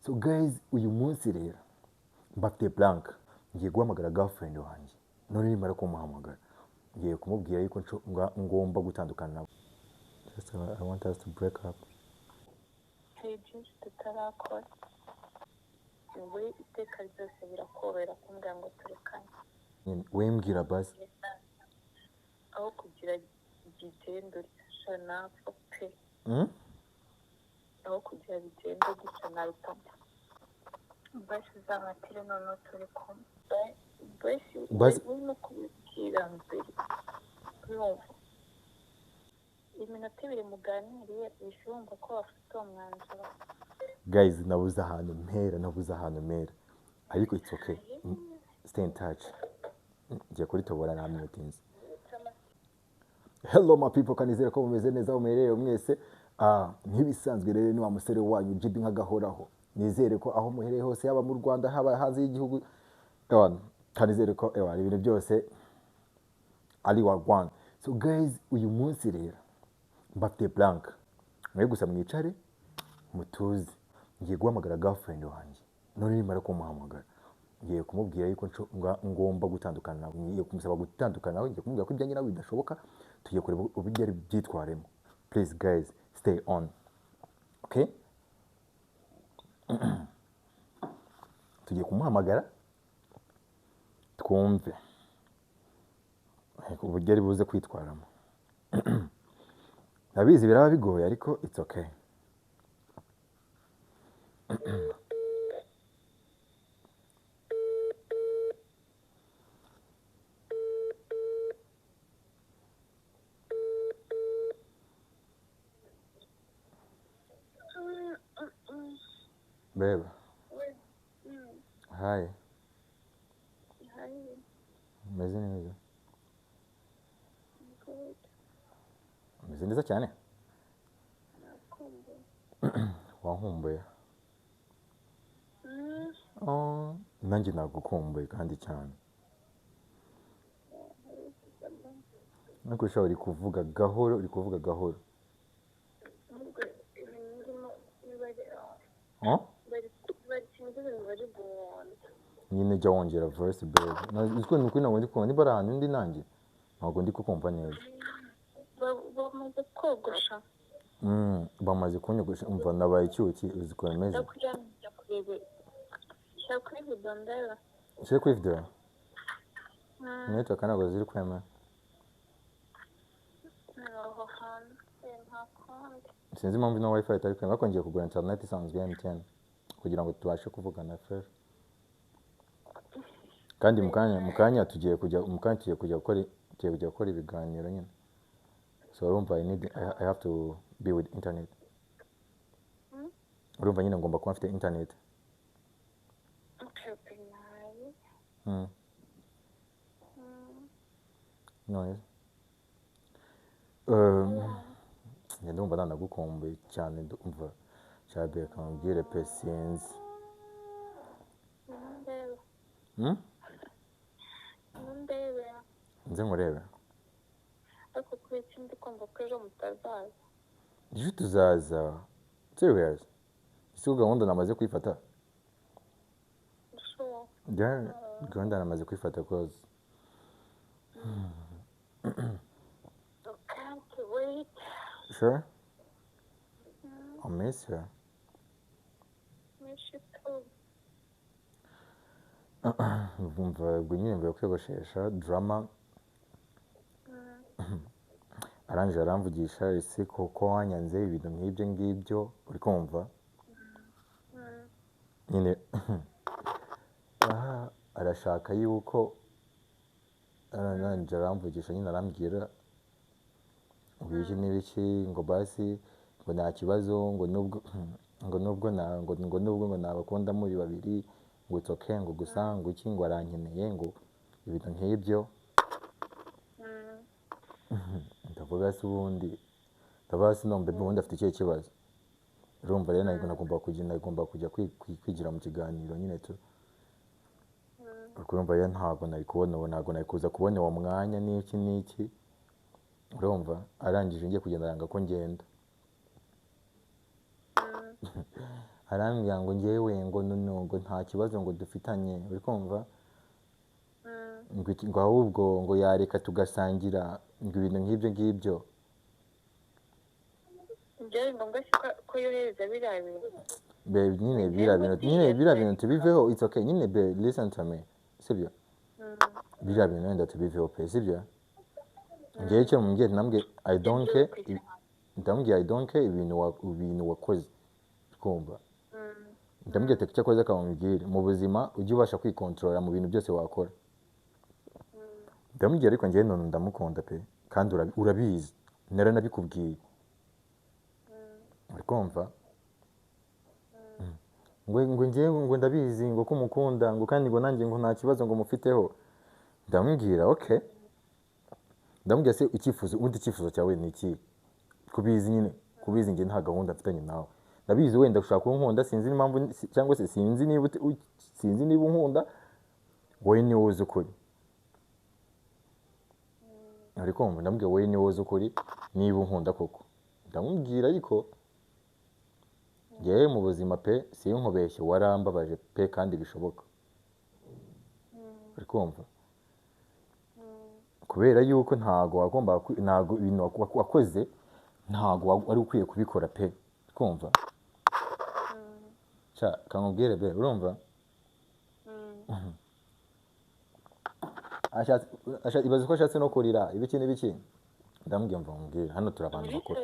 So guys, uyu munsi rero mbafite blank ngiye guhamagara girlfriend wanjye, none nimara kumuhamagara ngiye kumubwira yuko ngomba gutandukana nawe. Just I want us to break up. Hey, just tutarakora. We iteka ryose birakobera kumbwira ngo turekane. Wembwira basi. Aho kugira igitendo gisa napfa pe. Aho kugira igitendo gisa naruta. Basi zamatire none turi kumwe. Basi urimo kubikira mbere. Urumva. Iminota ibiri muganiriye bishumva ko bafite umwanzuro. Guys, nabuze ahantu mpera ariko it's okay, stay in touch. Ngiye kuri tobora na meetings. Hello my people, kanizera ko mumeze neza umerere mwese. Ntibisanzwe rero ni wa musore wanyu jibi nkagahoraho. Nizere ko aho muhereye hose yaba mu Rwanda haba hanze y'igihugu, kanizere ko ibintu byose ari wa Rwanda. So guys, uyu munsi rero mbafite blank, mwe gusa mwicare mutuze. Ngiye guhamagara girlfriend wanjye, none nimara kumuhamagara ngiye kumubwira yuko ngomba gutandukana nawe. Ngiye kumusaba gutandukana nawe, ngiye kumubwira ko ibyanjye nawe bidashoboka, tugiye kureba uburyo ari byitwaremo. Please guys, stay on, okay? Tugiye kumuhamagara twumve uburyo ari buze kwitwaramo. Nabizi biraba bigoye ariko it's okay. Babe. Hi. Hi. Umeze neza? Good. Umeze neza cyane? Wankumbuye? Nanjye nagukumbuye kandi cyane. Nako ushobora uri kuvuga gahoro. Nyine jya wongera verse babe. Uziko nuko ntabwo ndi kumva niba ari ahantu ndi nanjye ntabwo ndi kukumva neza. Bamaze kogosha. Bamaze kunyogosha. Umva nabaye icyuki uzi ko bimeze. Share kuri video. Network ntabwo ziri kwema. Sinzi impamvu na wifi itari kwema, ariko ngiye kugura internet isanzwe ya MTN kugira ngo tubashe kuvugana fresh. Kandi mukanya tugiye kujya gukora ibiganiro nyine. So urumva I have to be with internet. Urumva nyine ngomba kuba mfite internet. No. Ndumva nanagukumbuye cyane, ndumva cyabe kambwire patience. Nze nkurebe. Ariko kuri ikindi kumva ko ejo mutazaza. Ejo tuzaza. Serious? Isi gahunda namaze kwifata. Sure. Gahunda namaze kwifata cause. I can't wait. Sure? I'll miss you. Miss you too. Umva ubwo nyine mvuye kwiyogoshesha drama. Arangije aramvugisha ese koko wanyanze ibintu nk'ibyo ngibyo uri kumva. Nyine arashaka yuko arangije aramvugisha nyine arambwira ngo iki n'ibiki, ngo basi ngo nta kibazo, ngo nubwo nabakunda muri babiri, ngo it's okay, ngo gusa ngo iki, ngo arankeneye, ngo ibintu nk'ibyo. Ndavuga se ubundi nombe ubundi afite ikihe kibazo. Urumva rero nagomba kujya kwigira mu kiganiro nyine tu. Urumva rero ntabwo nari kuza kubona uwo mwanya n'iki. Urumva arangije ngiye kugenda aranga ko ngenda. arambwira ngo ngewe ngo ngo nta kibazo ngo dufitanye uri kumva ngo ahubwo ngo yareka tugasangira ngo ibintu nk'ibyo ngibyo byari ngombwa ko yohereza biriya bintu babe nyine biriya bintu tubiveho it's okay nyine babe listen to me sibyo biriya bintu wenda tubiveho pe sibyo ngewe icyo mubwiye nambwiye I don't care ndamubwiye I don't care ibintu wakoze kumva ndamubwiye ati icyo akoze akamubwira mu buzima ujye ubasha kwikontorora mu bintu byose wakora ndamubwiye ariko ngewe none ndamukunda pe kandi urabizi naranabikubwiye uri kumva ngo ngewe ngo ndabizi ngo ko umukunda ngo kandi ngo nanjye ngo nta kibazo ngo mufiteho ndamubwira okay ndamubwira se ubundi icyifuzo cyawe ni iki kubizi nyine kubizi njye nta gahunda mfitanye nawe ndabizi wenda ushaka kunkunda sinzi impamvu cyangwa se sinzi niba unkunda wowe niwe uzi ukuri uri kumva ndamubwira wowe niwe uzi ukuri niba unkunda koko ndamubwira ariko ngewe mu buzima pe sinkubeshye warambabaje pe kandi bishoboka uri kumva kubera yuko ntago ibintu wakoze ntago wari ukwiye kubikora pe kumva kamubwire be urumva ibaze ko ashatse no kurira ibiki n'ibiki ndamubwira mva mubwire hano turi abantu bakuru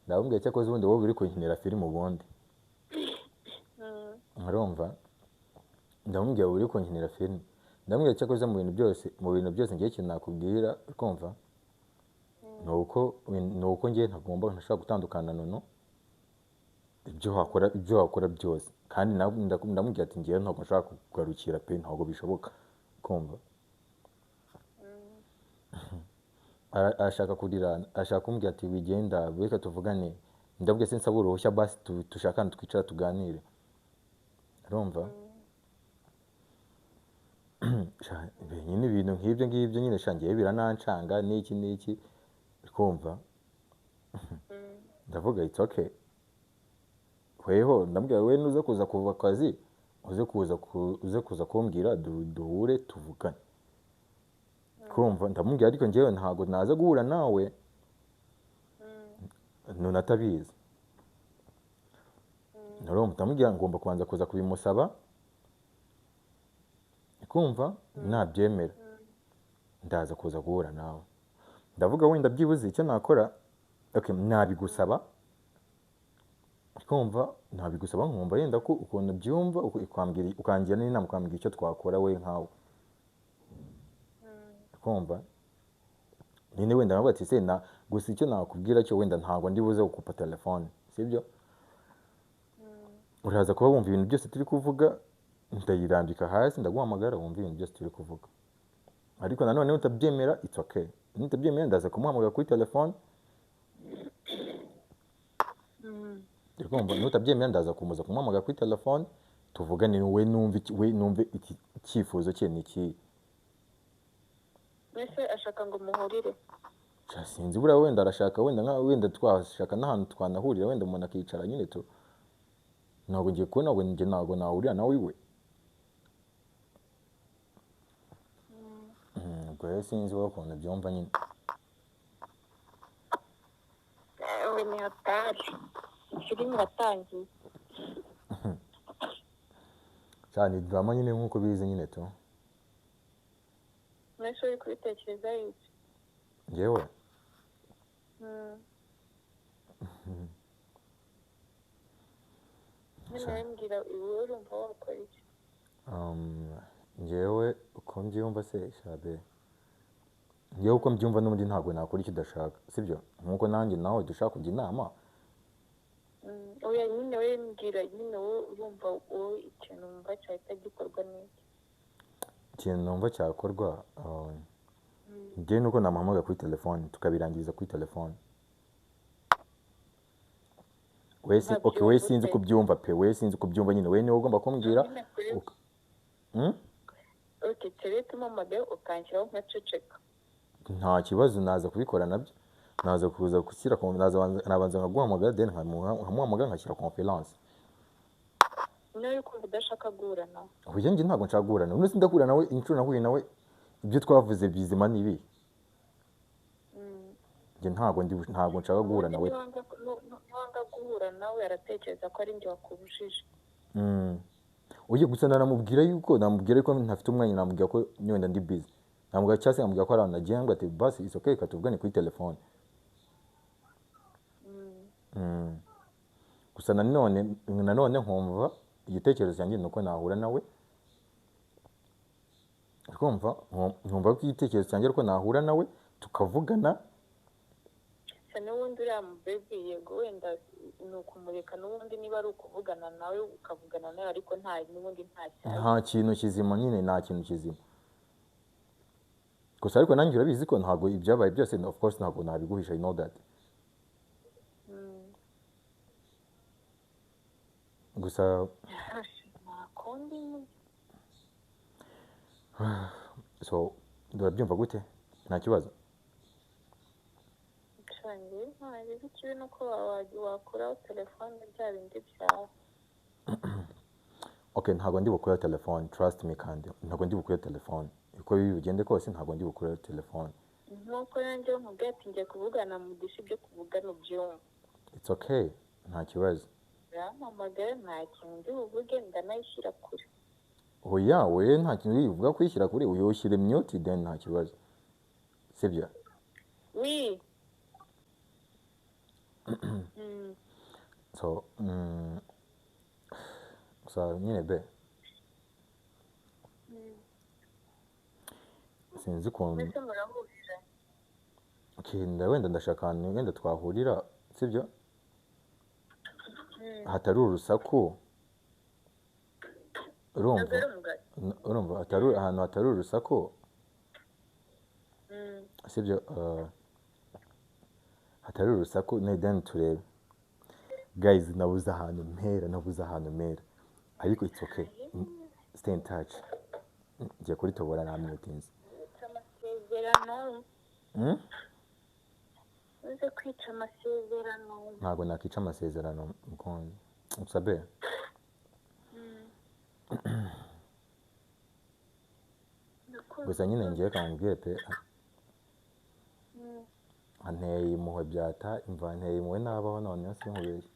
ndamubwira cyakoze ubundi wowe uri kunkinira filime ubundi urumva ndamubwira uri kunkinira filime ndamubwira cyakoze mu bintu byose ngiye ikintu nakubwira kumva ni uko ngiye ntashobora gutandukana nono ibyo wakora byose kandi ndamubwira ati ngiye ntabwo nshaka kugarukira pe ntabwo bishoboka kumva arashaka kurira ashaka kumbwira ati wigenda reka tuvugane ndabwiye se nsaba uruhushya basi dushakane twicara tuganire urumva nyine ibintu nk'ibyo ngibyo nyine shangiye biranancanga n'iki kumva ndavuga it's okay weho ndambwira we nuze kuza kuva akazi uze kuza kumbwira duhure tuvugane kumva ndamubwira ariko ngewe ntabwo naza guhura nawe none atabizi ndamubwira ngomba kubanza kuza kubimusaba kumva nabyemera ndaza kuza guhura nawe ndavuga wenda byibuze icyo nakora nabigusaba kumva nabigusaba nkumva yenda ko ukuntu byumva ukangira n'inama ukambwira icyo twakora we nkawe kumva nyine wenda navuga ati se gusa icyo nakubwira cyo wenda ntabwo ndibuze gukupa telefone sibyo uraza kuba wumva ibintu byose turi kuvuga ndayirambika hasi ndaguhamagara wumva ibintu byose turi kuvuga ariko nanone utabyemera it's okay nutabyemera ndaza kumuhamagara kuri telefone nutabyemera ndaza kumuhamagara kuri telefone tuvugane we numve icyifuzo cye ni iki mbese ashaka ngo muhurire sinzi buriya wenda arashaka wenda twashaka n'ahantu twanahurira wenda umuntu akicara nyine ntabwo ngiye kubona ntabwo nahurira nawe iwe ubwo rero sinzi wowe ukuntu byumva nyine we ni hatari filime iratangiye cyane drama nyine nk'uko bizi nyine mwese uri kubitekereza iki ngewe nyine mbwira iwe urumva wakora iki ngewe uko mbyumva se shabe ngewe uko mbyumva n'ubundi ntabwo nakora icyo udashaka sibyo nk'uko nanjye nawe dushaka kujya inama oya nyine we mbwira nyine wowe urumva wowe ikintu wumva cyahita gikorwa n'iki ikintu numva cyakorwa ngewe nuko namuhamagara kuri telefone tukabirangiriza kuri telefone we sinzi kubyumva pe we sinzi kubyumva nyine we niwe ugomba kumbwira tere tumamagaye ukanshyiraho nkaceceka nta kibazo naza kubikora nabyo naza kuza gushyira nabanza nkaguhamagara then nkamuhamagara nkashyira conference. niyo ukumva udashaka guhura nawe. Oya njye ntabwo nshaka guhura nawe, none ndahura nawe inshuro nahuye nawe ibyo twavuze bizima ni ibi. Njye ntabwo nshaka guhura nawe. Niwanga guhura nawe aratekereza ko ari njye wakubujije. Oya gusa namubwira yuko ntafite umwanya, namubwira ko wenda ndi busy, namubwira cyangwa se namubwira ko ari ahantu nagiye ngo ati basi it's okay katuvugane kuri telefone. Gusa nanone nkumva igitekerezo cyanjye nuko nahura nawe, nkumva ko igitekerezo cyanjye ariko nahura nawe tukavugana. N'ubundi uriya mubebe yego wenda ni ukumureka, n'ubundi niba ari ukuvugana nawe ukavugana nawe, ariko n'ubundi nta kintu kizima nyine, nta kintu kizima. Gusa ariko nanjye urabizi ko ntabwo ibyabaye byose of course ntabwo nabiguhisha, I know that. Gusa so urabyumva gute? Nta kibazo. Ikibi ni uko wakuraho telefone bya bindi byawe. Okay, ntabwo ndi bukure telefone, trust me, kandi ntabwo ndi bukure telefone. Uko bigende kose ntabwo ndi bukure telefone. Nkuko nanjye nkubwiye ati ngiye kuvugana mu gishi byo kuvugana ubyumva. It's okay, nta kibazo. Yampamagaye nta kintu ndi buvuge, ndanayishyira kure. Oya we nta kintu uvuga kuyishyira kure, uyoshyire mute then nta kibazo. Sibyo? Oui. So nyine be sinzi ukuntu. Okay, wenda ndashaka ahantu wenda twahurira, sibyo? Hatari urusaku, urumva ahantu hatari urusaku, sibyo? Hatari urusaku then turebe. Guys, nabuze ahantu mpera, ariko it's okay, stay in touch. Ngiye kuri tobora na meetings. Uze kwica amasezerano. Ntabwo nakica amasezerano mukondo. Usabe. Gusa nyine ngiye kamubwire pe. Anteye impuhwe byata, imva anteye impuhwe nabaho none sinkubeshye.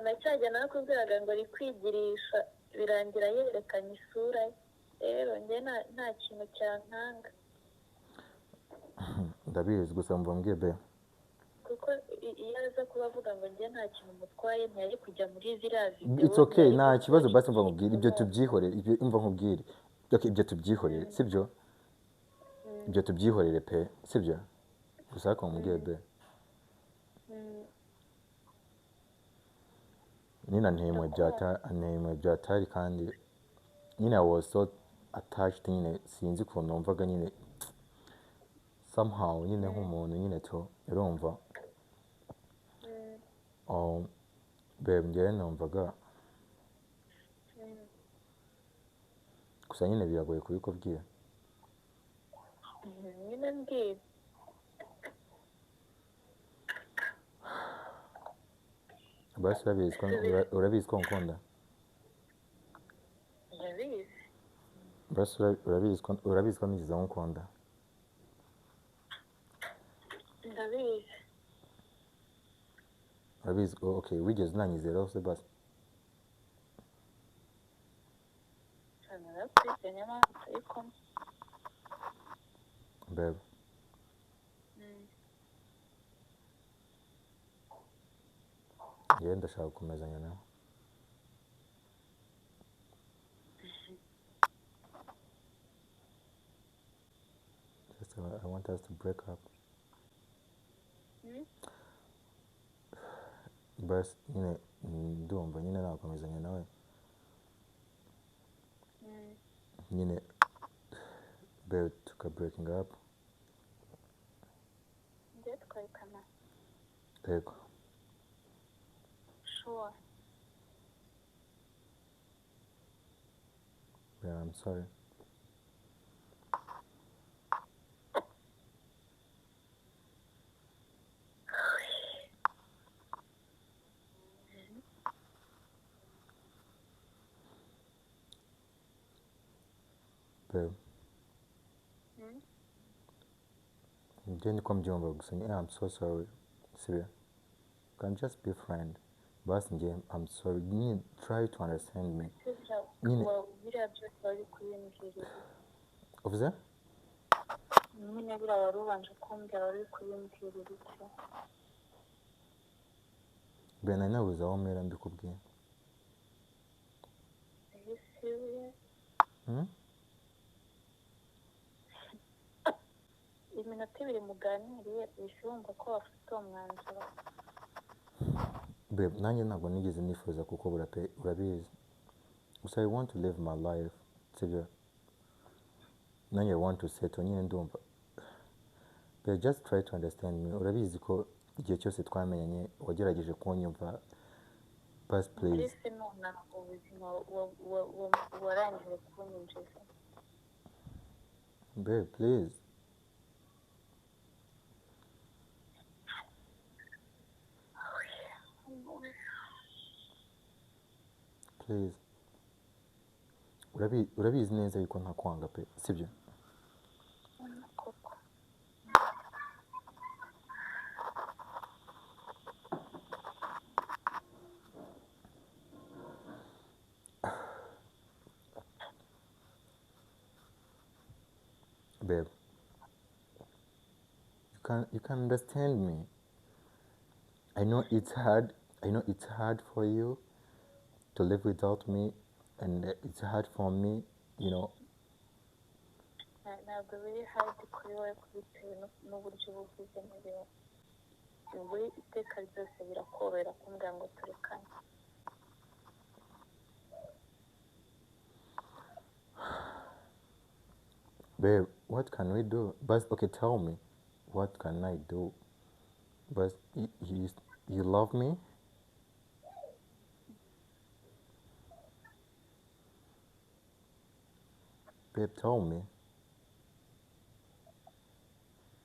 Nacyajya nakubwiraga ngo ari kwigirisha birangira yerekanye isura ye. Rero njye nta kintu cyankanga. Ndabizi gusa mvumbwiye be. Kuko iyo aza kuba avuga ngo njye nta kintu mutwaye ntiyari kujya muri ziriya video. It's okay, nta kibazo basi mva nkubwire ibyo tubyihorere, imva nkubwire. Okay, ibyo tubyihorere, sibyo? Ibyo tubyihorere pe, sibyo? Gusa ko mubwiye be. Nyine anteye impuhwe byatari kandi nyine I was so attached, nyine sinzi ukuntu numvaga nyine somehow nyine nk'umuntu nyine to urumva. Babe njyewe numvaga gusa nyine biragoye kubikubwira. Nyine mbwira. Basi urabizi ko nkunda. Ndabizi. Basi urabizi ko nigeze nkukunda. Ndabizi. Urabizi ko okay, wigeze unanyizeraho se basi. Babe. Ndashaka gukomezanya nawe. Just I want us to break up. Basi nyine ndumva nyine nakomezanya nawe. Nyine babe tuka breaking up. Njye twahitana. Yego. Sure. Yeah, I'm sorry. babe. Hmm? Njye niko mbyumva gusa I'm so sorry. Sibyo? Can just be friend. Basi njye I'm sorry. Nyine try to understand me. Nyine biriya byose wari kubimbwirira uvuze? nyine biriya wari ubanje kumbwira wari kubimbwirira iki Be nari nabuze aho mpera mbikubwiye. Are you serious? Iminota 2 muganiriye uhise wumva ko wafite uwo mwanzuro Babe, nanjye ntabwo nigeze nifuza kuko urabizi. Gusa I want to live my life. Sibyo? Nanjye I want to settle nyine ndumva. But just try to understand me. Urabizi ko igihe cyose twamenyanye wagerageje kunyumva. Basi please. mbese none ubuzima warangije kunyinjiza Babe, please. Please. Urabizi neza yuko ntakwanga pe, sibyo? koko Babe, you can understand me. I know it's hard. I know it's hard for you to live without me, and it's hard for me, you know. ntabwo biri hadi kuri wowe kubitewe n'uburyo ubuvuze n'ibintu buri iteka ryose birakorohera kumbwira ngo turekane Babe, what can we do? But okay, tell me, what can I do? But you love me? Babe, tell me.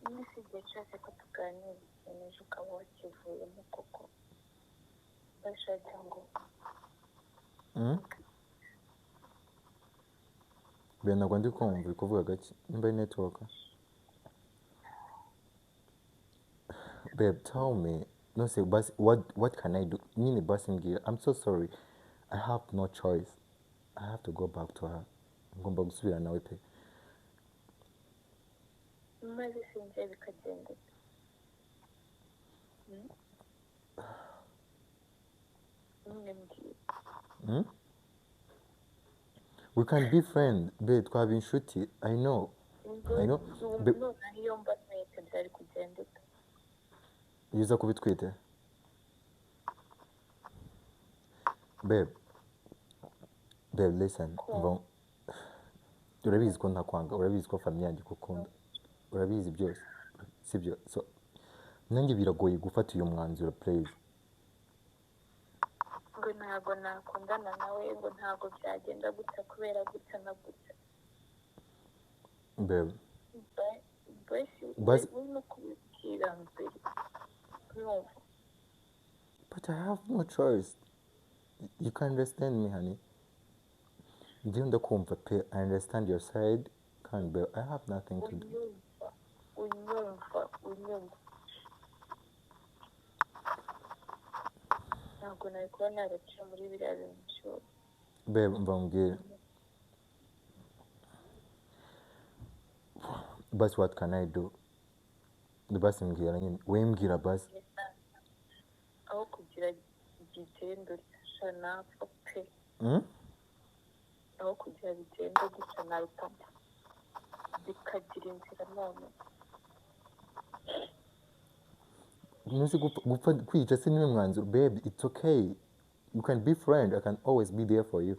nyine si igihe cyose ko tuganira ikintu ejo ukaba wakivuyemo koko bashagira ngo Babe, ntabwo ndi kumva uri kuvuga gake. Nimba ari network. Babe, tell me. No, say, but what can I do? Nini basi mbwira. I'm so sorry. I have no choice. I have to go back to her. Ngomba gusubira nawe pe. maze sinjye bikagenda nyine mbwira We can be friends. Babe, twaba inshuti. I know. noneho iyo mba ntwite byari kugenda ute Uza kubitwite. Babe, listen. Urabizi ko ntakwanga. Urabizi ko famille yanjye ikukunda. Urabizi byose. Sibyo? So, nanjye biragoye gufata uyu mwanzuro, please. ngo ntabwo nakundana nawe ngo ntabwo byagenda gutya kubera gutya na gutya Babe. basi urimo kubibwira mbere urumva But I have no choice. You can understand me, honey. Njye ndakumva pe. I understand your side. Can't babe. I have nothing to do. unyumva ntabwo nari kuba narekera muri biriya bintu byose Babe, mva mbwira. Basi what can I do? Basi mbwira nyine. We mbwira basi. aho kugira igitendo gisa napfa pe aho kugira bigende gutya naruta bikagira inzira none Ntuzi gupfa kwica si niwe mwanzuro. Babe, it's okay. You can be friend. I can always be there for you.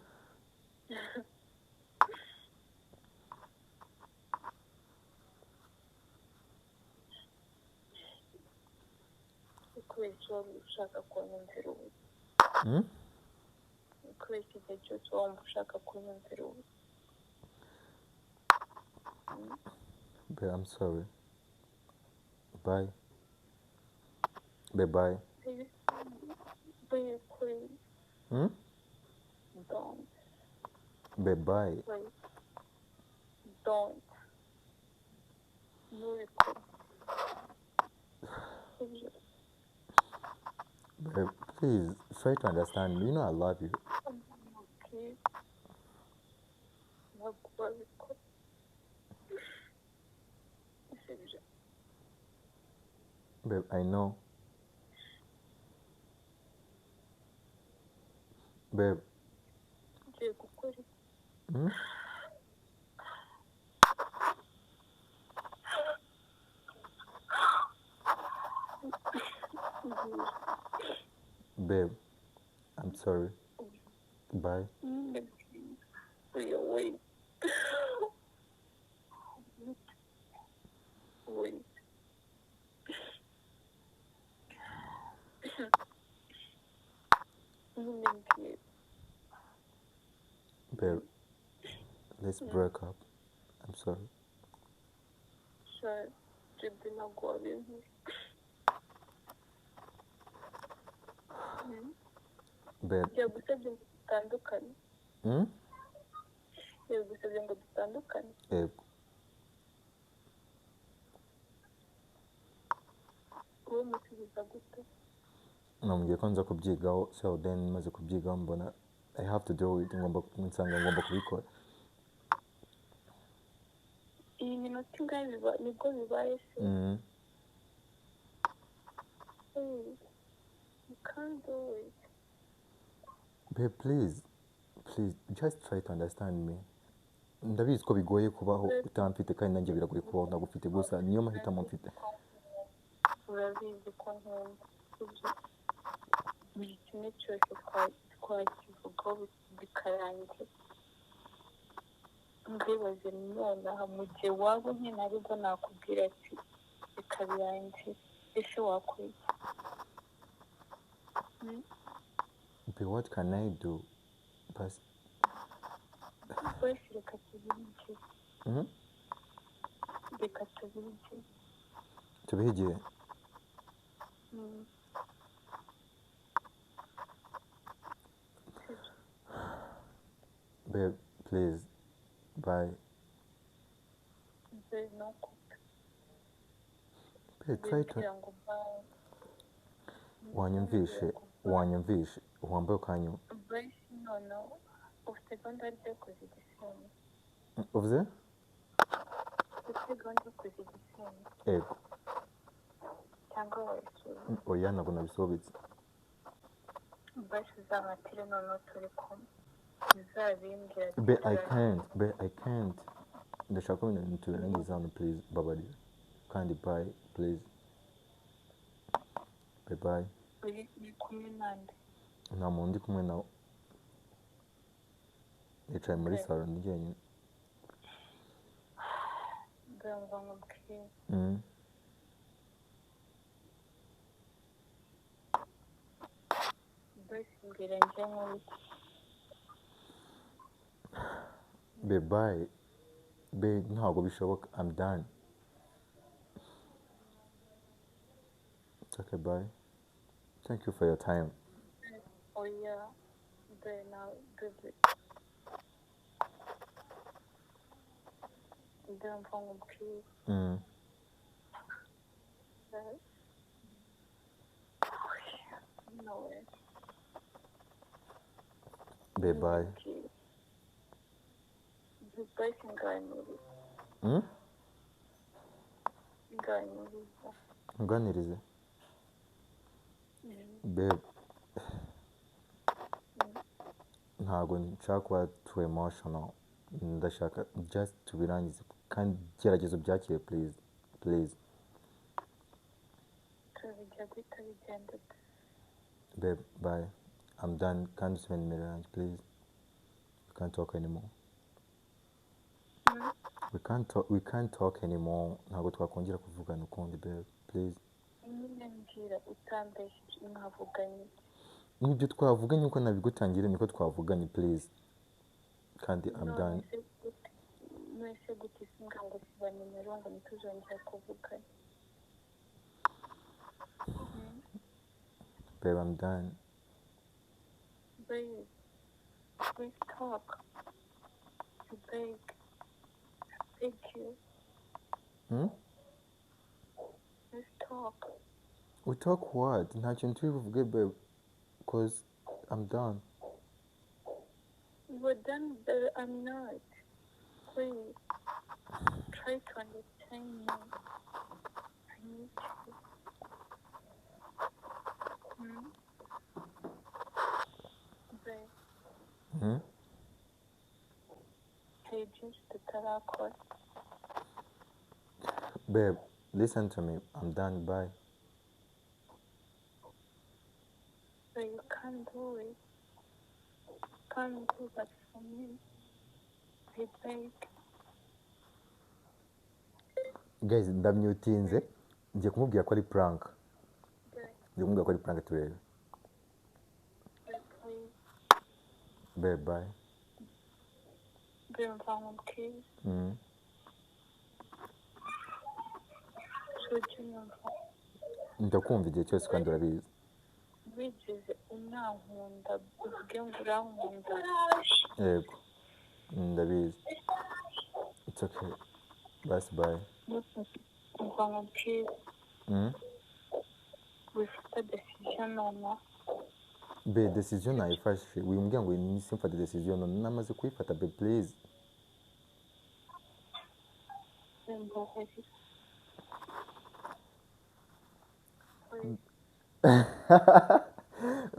kubera icyo ushaka kunyumvira ubu kubera iki gihe cyose wumva ushaka kunyumvira ubu Babe, I'm sorry. Bye. Babe, bye. please don't Babe, bye. please don't ntubikore sibyo Babe, please try to understand me. You know I love you. okay ntabwo babikora sibyo Babe, I know. Babe, ngiye gukora iki hmm? Babe, I'm sorry. Bye. Oya, wait. Wait. Mbwira. Babe, let's break up. I'm sorry. Sure. Jibbi ntabwo wabizi. Babe, Yagusabye ngo dutandukane. hmm? Yagusabye ngo dutandukane. Yego. Wowe umusubiza gute? Namubwiye ko nza kubyigaho, so then maze kubyigaho mbona I have to do it, nsanga ngomba kubikora. Iyi minota ingahe nibwo bibaye se? You can't do it. Babe, please, just try to understand me. Ndabizi ko bigoye kubaho utamfite kandi nanjye biragoye kubaho ntagufite, gusa niyo mahitamo mfite. Urabizi ko nkunda ibyo buri kimwe cyose twakivugaho bikarangira ndibaze nonaha mu gihe waba nkina aribwo nakubwira ati bikabirangira ese wakora iki? But what can I do? Basi wese reka tubirye reka tubirye tubihe igihe. Babe, please, bye. No. Babe, try to... wanyumvishe wambaye ukanyuma. No. Ufite gahunda yo kuza igisenyi? Uvuze? Ufite gahunda yo kuza igisenyi? Yego. Cyangwa wayisura? Oya, ntabwo nabisobetse. Basi uzabatire noneho turi kumwe. Uzabimbwira. Babe, I can't. Ndashaka ko ibintu tubirangiza hano, please, babarira. Kandi bye, please. Bye. Uri kumwe nande? Nta muntu ndi kumwe nawe. Yicaye muri salo ndi jyenyine. Ndumva nkubwira. Basi mbwira njye nk'uko. Bye. Babe, ntabwo bishoboka. I'm done. It's okay, bye. Thank you for your time. Oh yeah. Now, baby. Ndumva nkubwira. No way. Bye. Bye, singaniriza. Nganiriza. Nganirize. Babe, ntabwo nshaka kuba too emotional. Ndashaka just tubirangize kandi gerageza ubyakire, please. Turabijya guhita bigenda. Babe, bye. I'm done. Kandi usubire nimero yanjye, please. We can't talk anymore. We can't talk anymore. Ntabwo twakongera kuvugana ukundi, babe, please. Nyine mbwira utambeshye mwavuganye. Nibyo twavuganye uko nabigutangire niko twavuganye, please. Kandi I'm done. Mwese gute singa ngo tuba nimero ngo ntituzongera kuvugana. Babe, I'm done. Please talk. Beg. Thank you. Hmm? Let's talk. We talk what? Nta kintu turi buvuge babe. Cause I'm done. We're done, but I'm not. Please, try to understand me. I need you. Hmm? Babe, Hmm? hari byinshi tutarakora. Babe, listen to me. I'm done. Bye. So you can't do it. Can't do that for me. I beg. Guys, ndamyutinze. Ngiye kumubwira ko ari prank. Babe, Ngiye kumubwira ko ari prank turebe. babe, please. Babe, bye. Babe, mva nkubwire. Hmm? Ujye unyumva. Ndakumva igihe cyose kandi urabizi. Wigeze unankunda uvuge ngo urankunda. Yego. Ndabizi. It's okay. Basi bye. Mva nkubwire. Hmm? Wifata decision nonaha. Babe, decision nayifashe. Wimbwira ngo simfate decision none namaze kuyifata babe please. Mbabarira.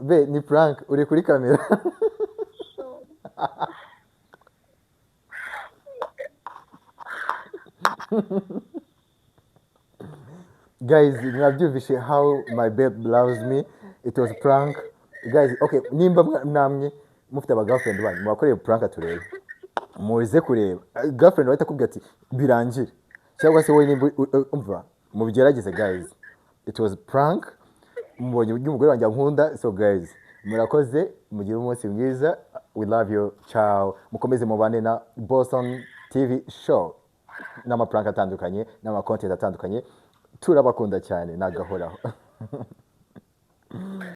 Be, ni prank. Uri kuri kamera. So, Guys, mwabyumvishe how my babe loves me. It was prank. Guys, okay, nimba namwe mufite aba girlfriend banyu mubakoreye prank turebe. Muze kureba. Girlfriend wahita akubwira ati birangire. Cyangwa se wowe nimba umva mubigerageze guys. It was prank. Mubonye uburyo umugore wanjye ankunda. So guys, murakoze mugire umunsi mwiza. We love you. Ciao. Mukomeze mubane na Boston TV show. N'amaprank atandukanye n'amakontent atandukanye turabakunda cyane nagahoraho.